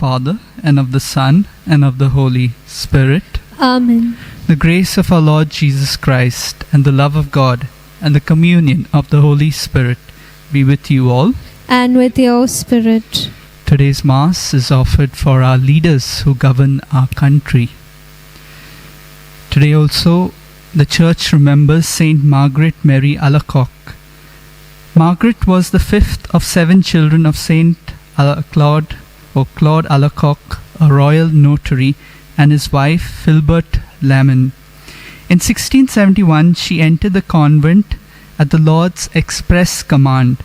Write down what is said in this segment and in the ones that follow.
Father, and of the Son, and of the Holy Spirit. Amen. The grace of our Lord Jesus Christ, and the love of God, and the communion of the Holy Spirit be with you all. And with your spirit. Today's Mass is offered for our leaders who govern our country. Today also, the Church remembers St Margaret Mary Alacoque. Margaret was the fifth of 7 children of St Claude Alacoque, a royal notary, and his wife Filbert Lamon. In 1671, she entered the convent at the Lord's express command,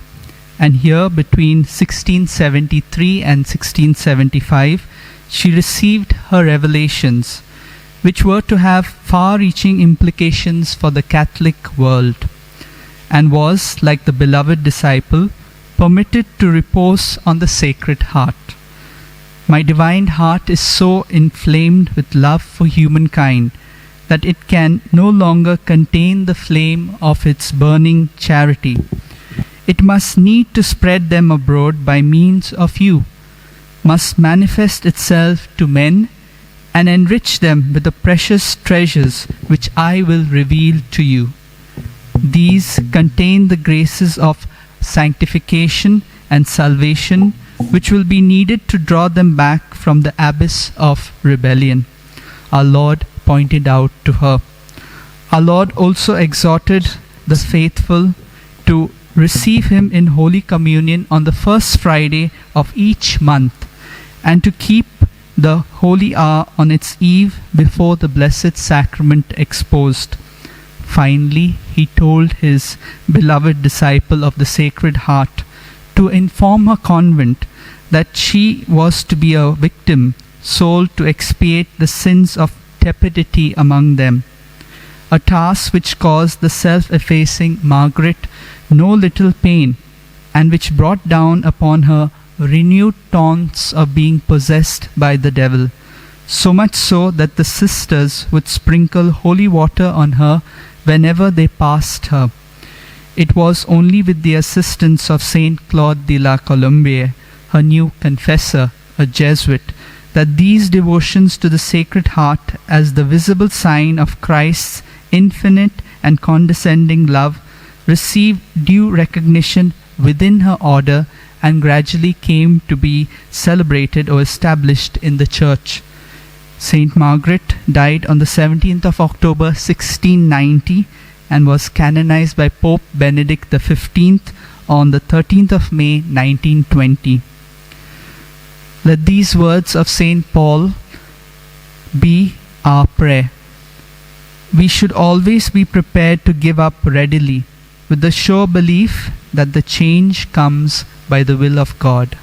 and here between 1673 and 1675, she received her revelations, which were to have far-reaching implications for the Catholic world, and was, like the beloved disciple, permitted to repose on the Sacred Heart. My divine heart is so inflamed with love for humankind that it can no longer contain the flame of its burning charity. It must need to spread them abroad by means of you, must manifest itself to men, and enrich them with the precious treasures which I will reveal to you. These contain the graces of sanctification and salvation, which will be needed to draw them back from the abyss of rebellion. Our Lord pointed out to her. Our Lord also exhorted the faithful to receive Him in Holy Communion on the first Friday of each month, and to keep the holy hour on its eve before the Blessed Sacrament exposed. Finally, He told His beloved disciple of the Sacred Heart to inform her convent that she was to be a victim, sold to expiate the sins of tepidity among them, a task which caused the self-effacing Margaret no little pain, and which brought down upon her renewed taunts of being possessed by the devil, so much so that the sisters would sprinkle holy water on her whenever they passed her. It was only with the assistance of St Claude de la Colombière, her new confessor, a Jesuit, that these devotions to the Sacred Heart as the visible sign of Christ's infinite and condescending love received due recognition within her order and gradually came to be celebrated or established in the Church. Saint Margaret died on the 17th of October 1690 and was canonized by Pope Benedict XV on the 13th of May 1920. Let these words of St. Paul be our prayer. We should always be prepared to give up readily, with the sure belief that the change comes by the will of God.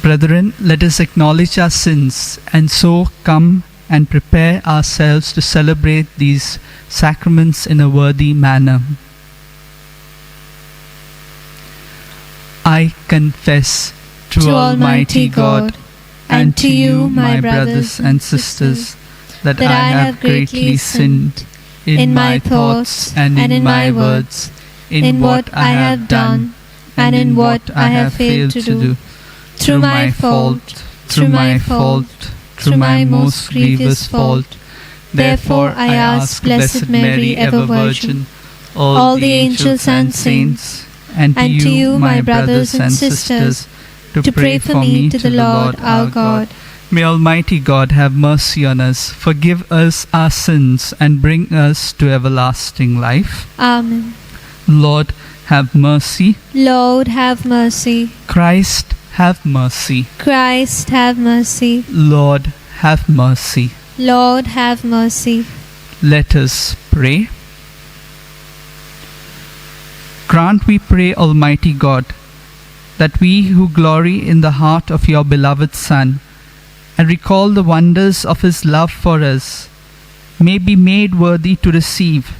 Brethren, let us acknowledge our sins and so come and prepare ourselves to celebrate these sacraments in a worthy manner. I confess to Almighty God and to you, my brothers and sisters, that I have greatly sinned in my thoughts and in my words, in what I have done and in what I have failed to do, through my fault, through my most grievous fault. Therefore I ask Blessed Mary, ever Virgin, all the angels and saints, and to you, my brothers and sisters, to pray for me to the Lord our God. May Almighty God have mercy on us, forgive us our sins, and bring us to everlasting life. Amen. Lord, have mercy. Lord, have mercy. Christ, have mercy. Christ, have mercy. Lord, have mercy. Lord, have mercy. Let us pray. Grant, we pray, Almighty God, that we who glory in the heart of your beloved Son and recall the wonders of his love for us may be made worthy to receive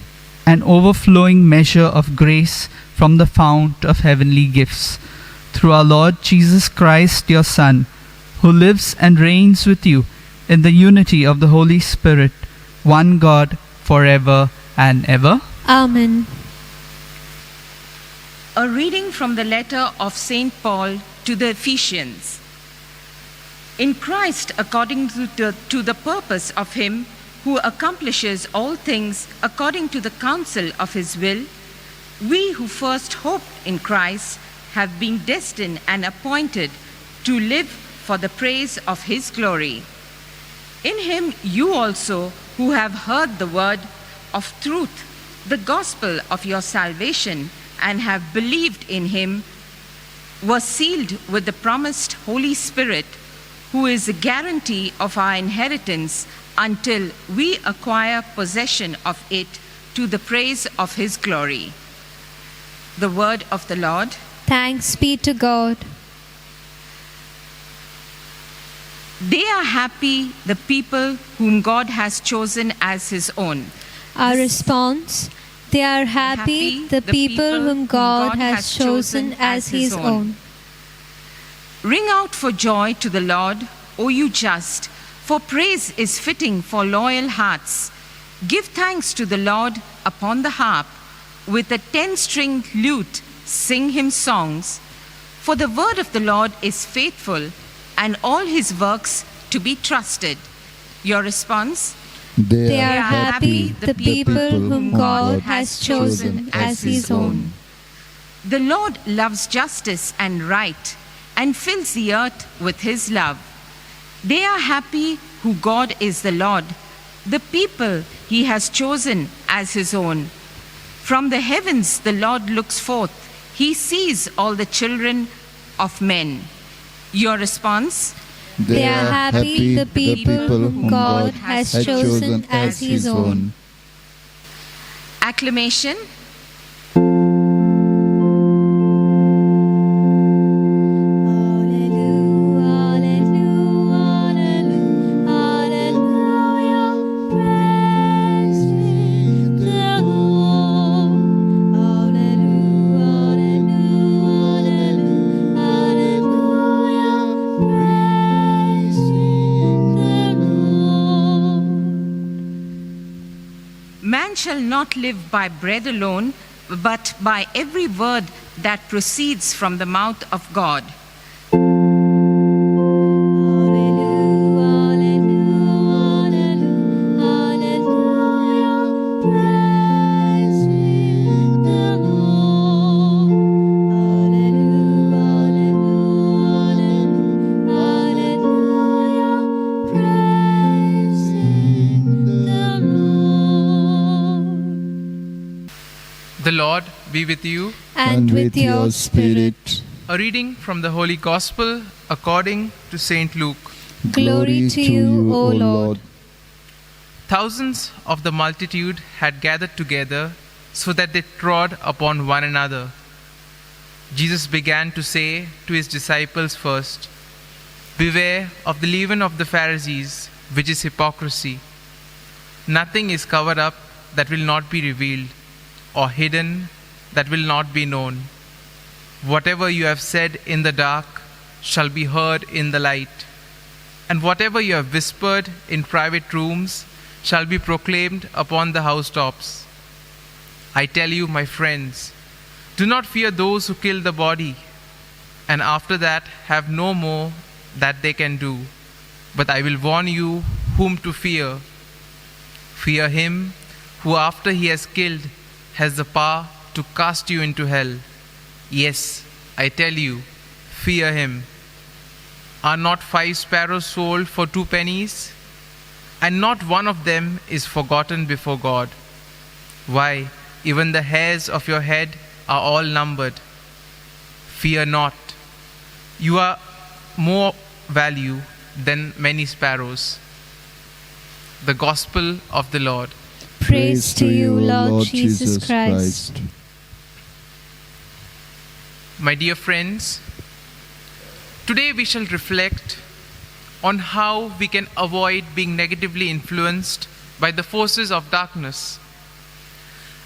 an overflowing measure of grace from the fount of heavenly gifts, through our Lord Jesus Christ, your Son, who lives and reigns with you in the unity of the Holy Spirit, one God, forever and ever. Amen. A reading from the letter of St. Paul to the Ephesians. In Christ, according to the purpose of Him who accomplishes all things according to the counsel of His will, we who first hoped in Christ have been destined and appointed to live for the praise of His glory. In Him you also, who have heard the word of truth, the gospel of your salvation, and have believed in Him, were sealed with the promised Holy Spirit, who is the guarantee of our inheritance until we acquire possession of it to the praise of His glory. The word of the Lord. Thanks be to God. They are happy, the people whom God has chosen as His own. Our response: they are happy, the people whom God has chosen as His own. Ring out for joy to the Lord, O you just, for praise is fitting for loyal hearts. Give thanks to the Lord upon the harp. With a 10-stringed lute, sing Him songs. For the word of the Lord is faithful, and all His works to be trusted. Your response? They are happy, the people whom God has chosen as His own. The Lord loves justice and right, and fills the earth with His love. They are happy who God is the Lord, the people He has chosen as His own. From the heavens the Lord looks forth. He sees all the children of men. Your response? They are happy, the people whom God has chosen as His own. Acclamation. Man shall not live by bread alone, but by every word that proceeds from the mouth of God. The Lord be with you. And with your spirit. A reading from the Holy Gospel according to St. Luke. Glory to you, O Lord. Thousands of the multitude had gathered together so that they trod upon one another. Jesus began to say to His disciples first, "Beware of the leaven of the Pharisees, which is hypocrisy. Nothing is covered up that will not be revealed, or hidden that will not be known. Whatever you have said in the dark shall be heard in the light, and whatever you have whispered in private rooms shall be proclaimed upon the housetops. I tell you, my friends, do not fear those who kill the body, and after that have no more that they can do. But I will warn you whom to fear. Fear him who, after he has killed, has the power to cast you into hell. Yes, I tell you, fear him. Are not 5 sparrows sold for 2 pennies? And not one of them is forgotten before God. Why, even the hairs of your head are all numbered. Fear not. You are more value than many sparrows." The Gospel of the Lord. Praise to you, Lord Jesus Christ. My dear friends, today we shall reflect on how we can avoid being negatively influenced by the forces of darkness.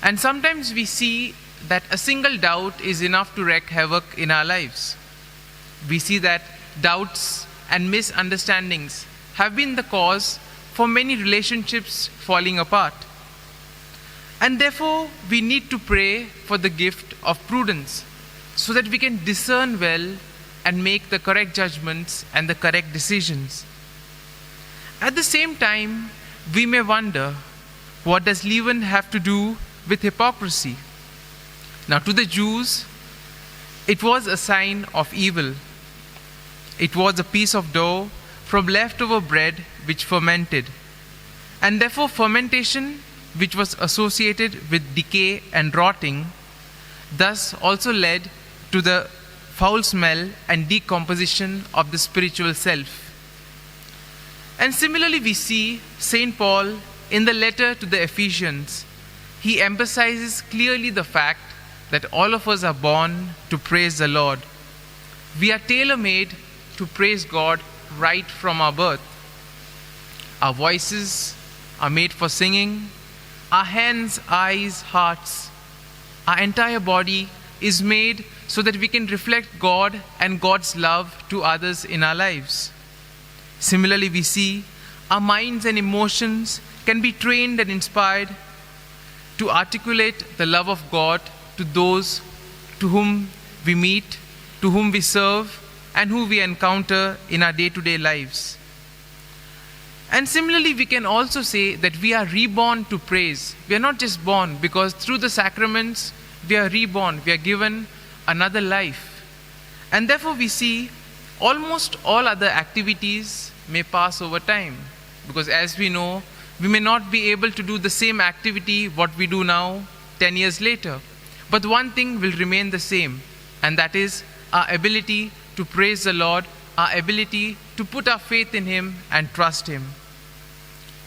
And sometimes we see that a single doubt is enough to wreak havoc in our lives. We see that doubts and misunderstandings have been the cause for many relationships falling apart. And therefore, we need to pray for the gift of prudence so that we can discern well and make the correct judgments and the correct decisions. At the same time, we may wonder, what does leaven have to do with hypocrisy? Now, to the Jews, it was a sign of evil. It was a piece of dough from leftover bread which fermented. And therefore, fermentation, which was associated with decay and rotting, thus also led to the foul smell and decomposition of the spiritual self. And similarly, we see St. Paul in the letter to the Ephesians. He emphasizes clearly the fact that all of us are born to praise the Lord. We are tailor-made to praise God right from our birth. Our voices are made for singing. Our hands, eyes, hearts, our entire body is made so that we can reflect God and God's love to others in our lives. Similarly, we see our minds and emotions can be trained and inspired to articulate the love of God to those to whom we meet, to whom we serve, and who we encounter in our day-to-day lives. And similarly, we can also say that we are reborn to praise. We are not just born, because through the sacraments, we are reborn. We are given another life. And therefore, we see almost all other activities may pass over time. Because as we know, we may not be able to do the same activity what we do now 10 years later. But one thing will remain the same, and that is our ability to praise the Lord, our ability to put our faith in Him and trust Him.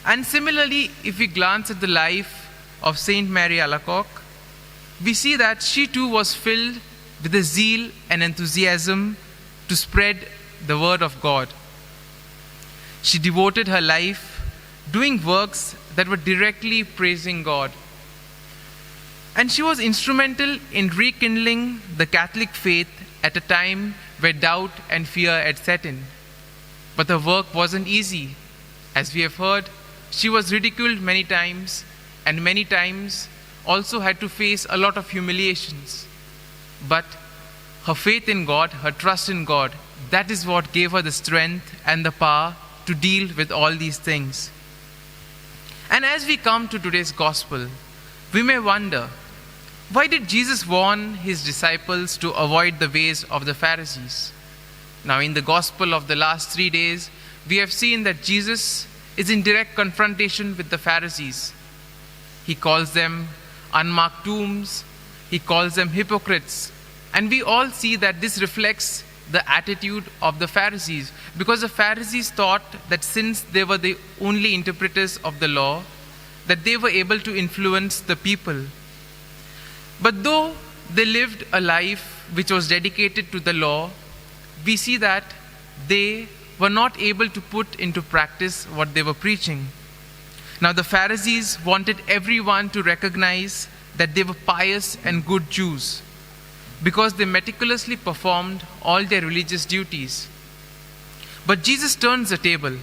And similarly, if we glance at the life of St Mary Alacoque, we see that she too was filled with the zeal and enthusiasm to spread the word of God. She devoted her life doing works that were directly praising God. And she was instrumental in rekindling the Catholic faith at a time where doubt and fear had set in. But the work wasn't easy. As we have heard, she was ridiculed many times, and many times also had to face a lot of humiliations. But her faith in God, her trust in God, that is what gave her the strength and the power to deal with all these things. And as we come to today's gospel, we may wonder, why did Jesus warn his disciples to avoid the ways of the Pharisees? Now, in the gospel of the last 3 days, we have seen that Jesus is in direct confrontation with the Pharisees. He calls them unmarked tombs, he calls them hypocrites, and we all see that this reflects the attitude of the Pharisees, because the Pharisees thought that since they were the only interpreters of the law, that they were able to influence the people. But though they lived a life which was dedicated to the law, we see that they were not able to put into practice what they were preaching. Now, the Pharisees wanted everyone to recognize that they were pious and good Jews, because they meticulously performed all their religious duties. But Jesus turns the table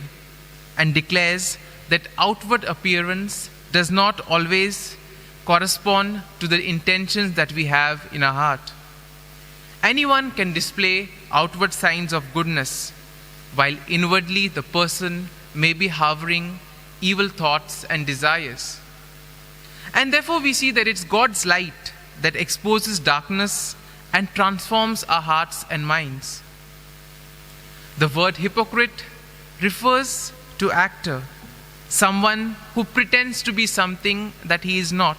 and declares that outward appearance does not always correspond to the intentions that we have in our heart. Anyone can display outward signs of goodness, while inwardly the person may be harboring evil thoughts and desires. And therefore we see that it's God's light that exposes darkness and transforms our hearts and minds. The word hypocrite refers to actor, someone who pretends to be something that he is not.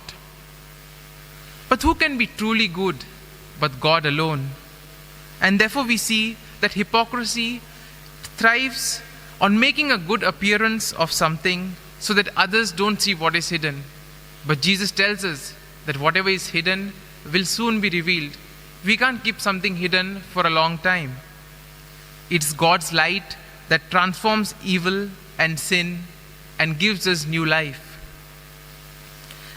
But who can be truly good but God alone? And therefore we see that hypocrisy thrives on making a good appearance of something so that others don't see what is hidden. But Jesus tells us that whatever is hidden will soon be revealed. We can't keep something hidden for a long time. It's God's light that transforms evil and sin and gives us new life.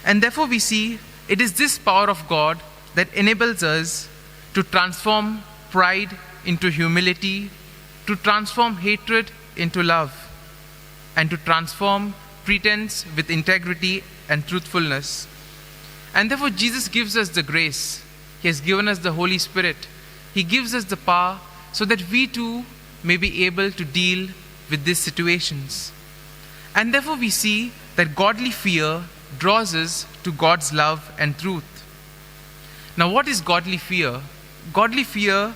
And therefore we see it is this power of God that enables us to transform pride into humility, to transform hatred into love, and to transform pretense with integrity and truthfulness. And therefore Jesus gives us the grace He has given us the Holy Spirit. He gives us the power so that we too may be able to deal with these situations. And therefore we see that godly fear draws us to God's love and truth. Now, what is godly fear? Godly fear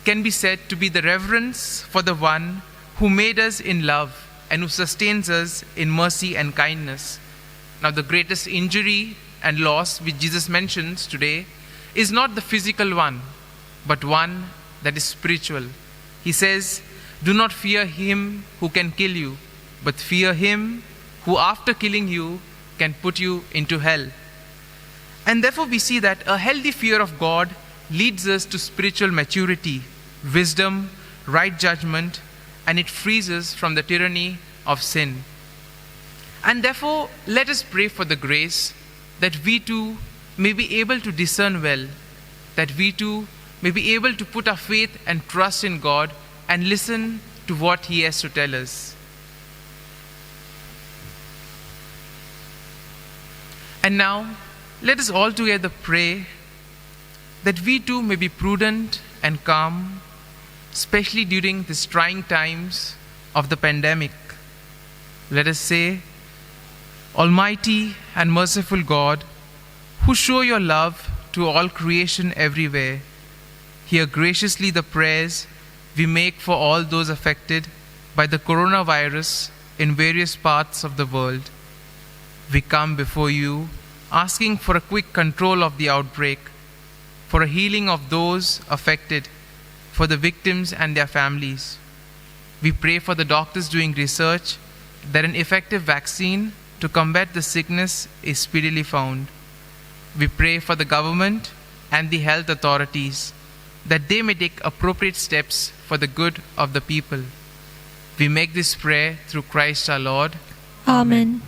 can be said to be the reverence for the one who made us in love and who sustains us in mercy and kindness. Now, the greatest injury and loss which Jesus mentions today is not the physical one, but one that is spiritual. He says, "Do not fear him who can kill you, but fear him who after killing you can put you into hell." And therefore we see that a healthy fear of God leads us to spiritual maturity, wisdom, right judgment, and it frees us from the tyranny of sin. And therefore, let us pray for the grace that we too may be able to discern well, that we too may be able to put our faith and trust in God and listen to what He has to tell us. And now, let us all together pray that we too may be prudent and calm, especially during these trying times of the pandemic. Let us say, "Almighty and merciful God, who show your love to all creation everywhere, hear graciously the prayers we make for all those affected by the coronavirus in various parts of the world. We come before you asking for a quick control of the outbreak, for a healing of those affected, for the victims and their families. We pray for the doctors doing research that an effective vaccine to combat the sickness is speedily found. We pray for the government and the health authorities that they may take appropriate steps for the good of the people. We make this prayer through Christ our Lord. Amen.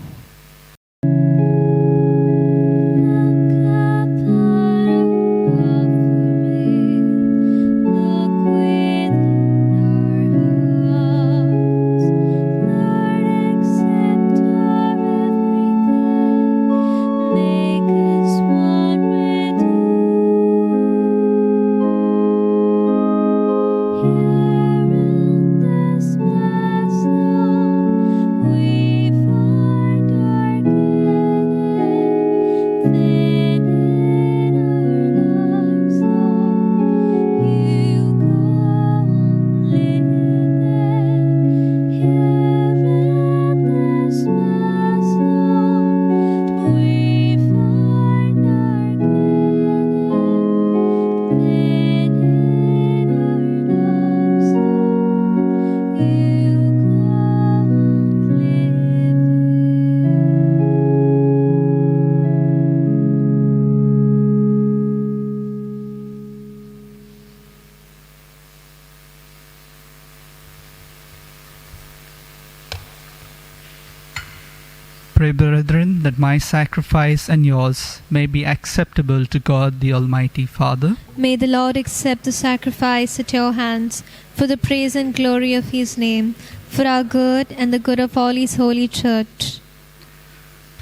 Pray, brethren, that my sacrifice and yours may be acceptable to God the Almighty Father. May the Lord accept the sacrifice at your hands for the praise and glory of His name, for our good and the good of all His holy church.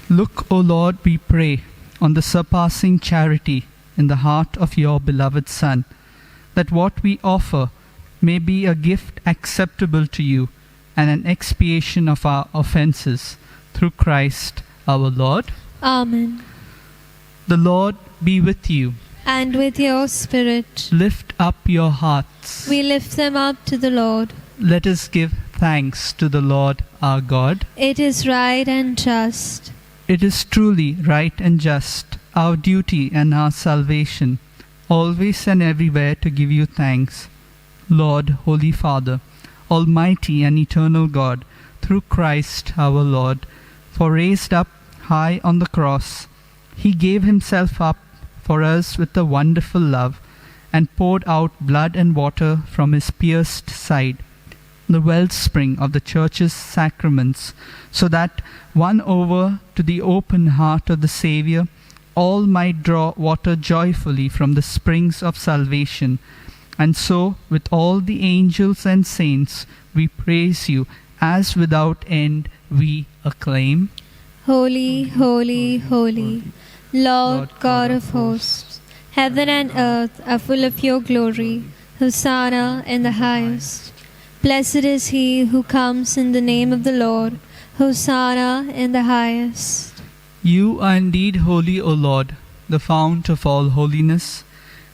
Look, O Lord, we pray, on the surpassing charity in the heart of your beloved Son, that what we offer may be a gift acceptable to you and an expiation of our offenses, through Christ our Lord. Amen. The Lord be with you. And with your spirit. Lift up your hearts. We lift them up to the Lord. Let us give thanks to the Lord our God. It is right and just. It is truly right and just, our duty and our salvation, always and everywhere to give you thanks, Lord, Holy Father, Almighty and eternal God, through Christ our Lord. For raised up high on the cross, He gave Himself up for us with a wonderful love, and poured out blood and water from His pierced side, the wellspring of the Church's sacraments, so that, won over to the open heart of the Saviour, all might draw water joyfully from the springs of salvation. And so, with all the angels and saints, we praise you, as without end we acclaim. Holy, holy, holy, Lord God of hosts, Heaven and earth are full of your glory. Hosanna in the highest. Blessed is he who comes in the name of the Lord. Hosanna in the highest. You are indeed holy, O Lord, the fount of all holiness.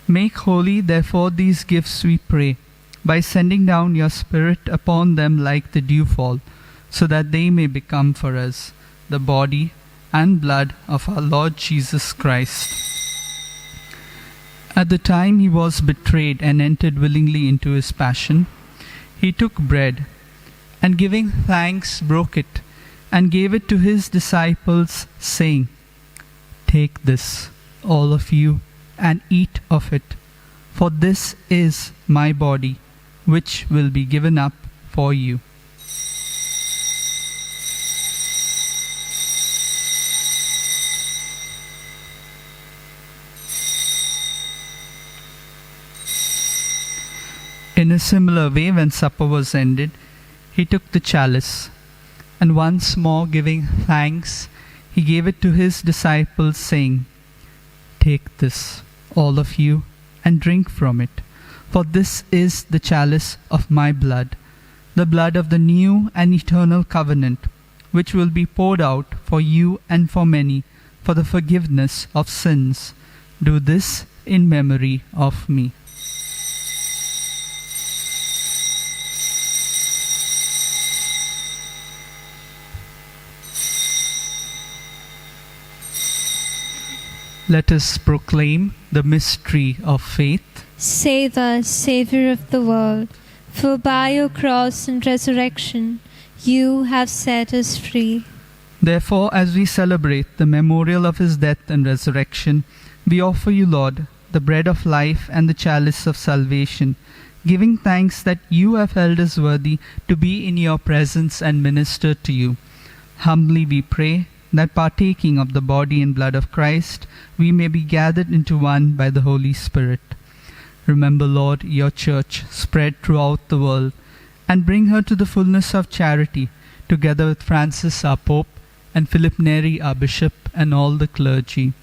Make holy, therefore, these gifts, we pray, by sending down your Spirit upon them like the dewfall, so that they may become for us the body and blood of our Lord Jesus Christ. At the time he was betrayed and entered willingly into his passion, he took bread, and giving thanks broke it, and gave it to his disciples, saying, "Take this, all of you, and eat of it, for this is my body, which will be given up for you." In a similar way, when supper was ended, he took the chalice, and once more giving thanks, he gave it to his disciples, saying, "Take this, all of you, and drink from it, for this is the chalice of my blood, the blood of the new and eternal covenant, which will be poured out for you and for many for the forgiveness of sins. Do this in memory of me." Let us proclaim the mystery of faith. Save us, Saviour of the world, for by your cross and resurrection you have set us free. Therefore, as we celebrate the memorial of his death and resurrection, we offer you, Lord, the bread of life and the chalice of salvation, giving thanks that you have held us worthy to be in your presence and minister to you. Humbly we pray that partaking of the body and blood of Christ, we may be gathered into one by the Holy Spirit. Remember, Lord, your church spread throughout the world, and bring her to the fullness of charity, together with Francis our Pope, and Philip Neri our Bishop, and all the clergy.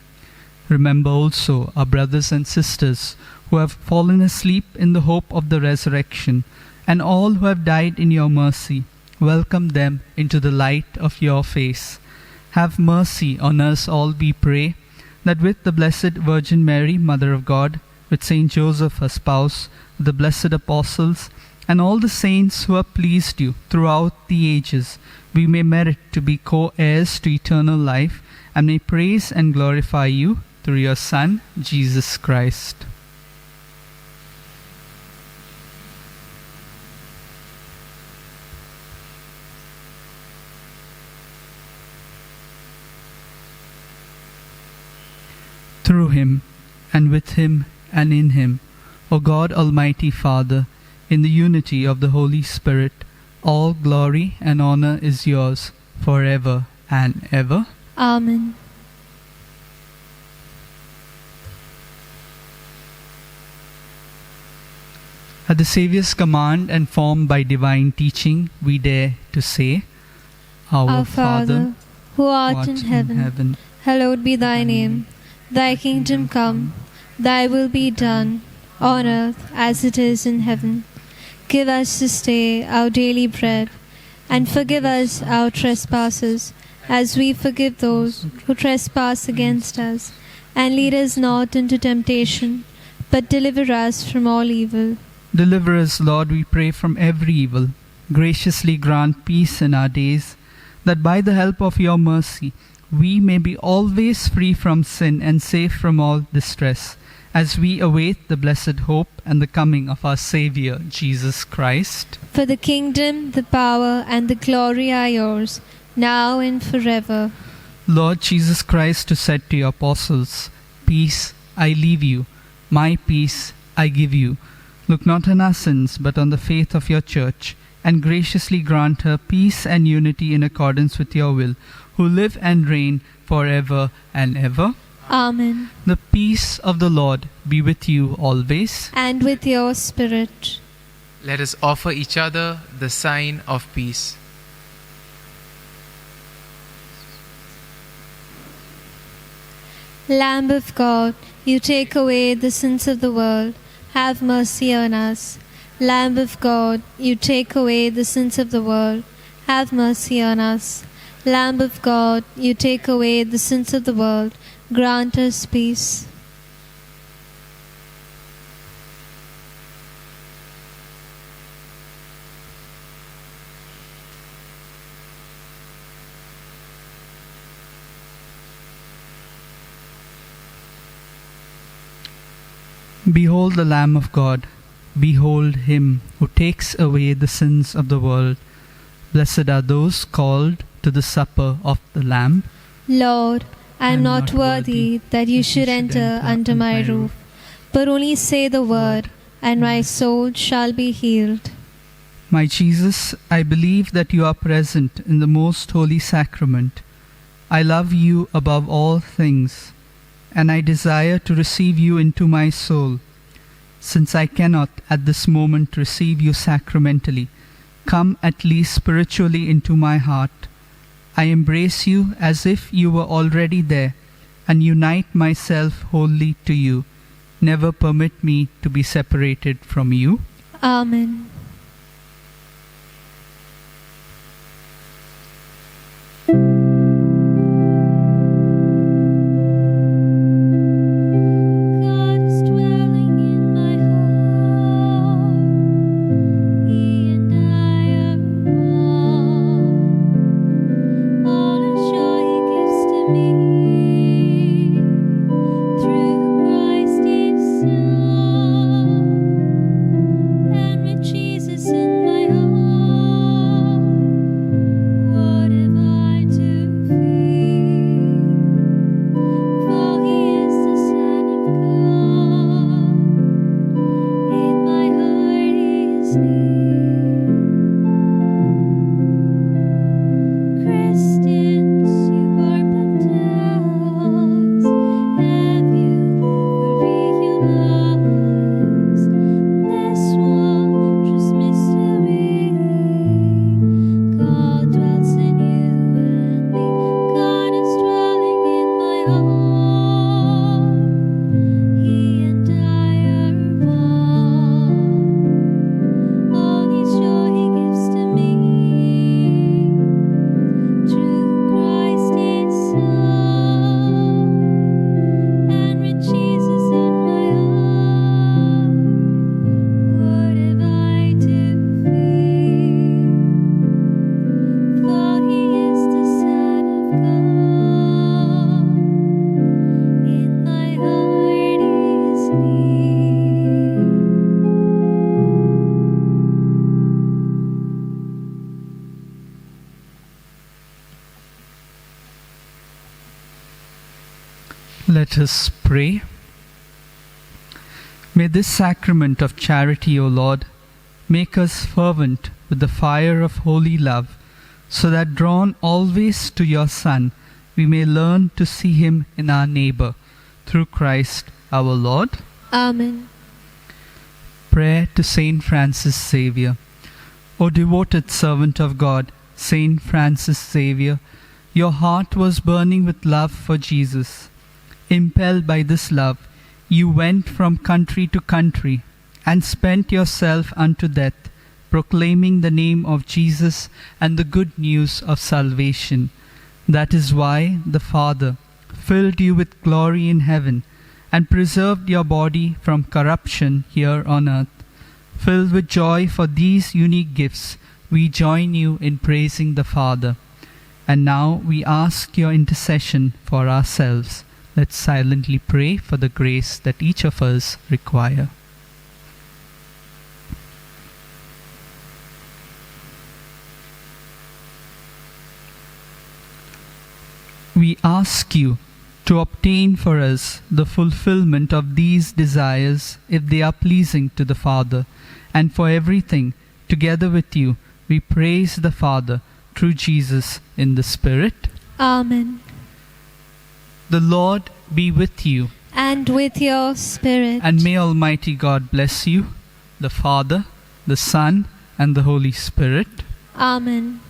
Remember also our brothers and sisters who have fallen asleep in the hope of the resurrection, and all who have died in your mercy. Welcome them into the light of your face. Have mercy on us all, we pray, that with the Blessed Virgin Mary, Mother of God, with Saint Joseph, her spouse, the blessed apostles, and all the saints who have pleased you throughout the ages, we may merit to be co-heirs to eternal life, and may praise and glorify you through your Son, Jesus Christ. Through him, and with him, and in him, O God, Almighty Father, in the unity of the Holy Spirit, all glory and honor is yours forever and ever. Amen. At the Saviour's command and formed by divine teaching, we dare to say, Our Father, who art in heaven, hallowed be thy name. Thy kingdom come, thy will be done, on earth as it is in heaven. Give us this day our daily bread, and forgive us our trespasses, as we forgive those who trespass against us. And lead us not into temptation, but deliver us from all evil. Deliver us, Lord, we pray, from every evil. Graciously grant peace in our days, that by the help of your mercy we may be always free from sin and safe from all distress, as we await the blessed hope and the coming of our Saviour, Jesus Christ. For the kingdom, the power, and the glory are yours, now and forever. Lord Jesus Christ, who said to your apostles, "Peace I leave you, my peace I give you," look not on our sins, but on the faith of your church, and graciously grant her peace and unity in accordance with your will, who live and reign forever and ever. Amen. The peace of the Lord be with you always. And with your spirit. Let us offer each other the sign of peace. Lamb of God, you take away the sins of the world, have mercy on us. Lamb of God, you take away the sins of the world, have mercy on us. Lamb of God, you take away the sins of the world, grant us peace. Behold the Lamb of God. Behold him who takes away the sins of the world. Blessed are those called to the supper of the Lamb. Lord, I am not worthy that you should enter under my roof, but only say the word, and my soul shall be healed. My Jesus, I believe that you are present in the most holy sacrament. I love you above all things, and I desire to receive you into my soul. Since I cannot at this moment receive you sacramentally, come at least spiritually into my heart. I embrace you as if you were already there, and unite myself wholly to you. Never permit me to be separated from you. Amen. Let us pray. May this sacrament of charity, O Lord, make us fervent with the fire of holy love, so that drawn always to your Son, we may learn to see him in our neighbor, through Christ our Lord. Amen. Prayer to Saint Francis Xavier. O devoted servant of God, Saint Francis Xavier, your heart was burning with love for Jesus. Impelled by this love, you went from country to country and spent yourself unto death, proclaiming the name of Jesus and the good news of salvation. That is why the Father filled you with glory in heaven and preserved your body from corruption here on earth. Filled with joy for these unique gifts, we join you in praising the Father. And now we ask your intercession for ourselves. Let's silently pray for the grace that each of us require. We ask you to obtain for us the fulfillment of these desires if they are pleasing to the Father, and for everything, together with you, we praise the Father through Jesus in the Spirit. Amen. The Lord be with you. And with your spirit. And may Almighty God bless you, the Father, the Son, and the Holy Spirit. Amen.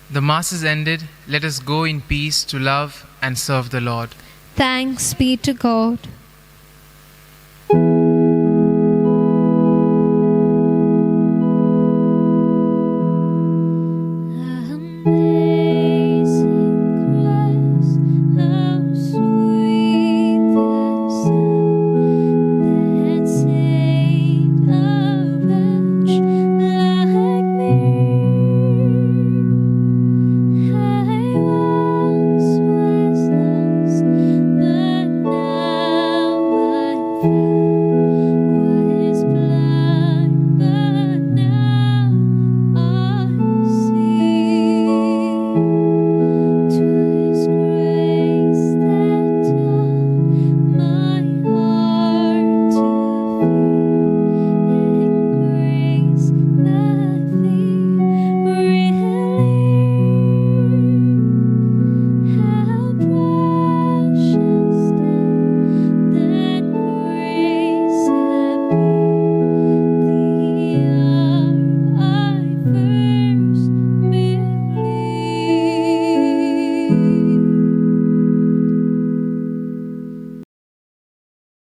The Mass is ended. Let us go in peace to love and serve the Lord. Thanks be to God.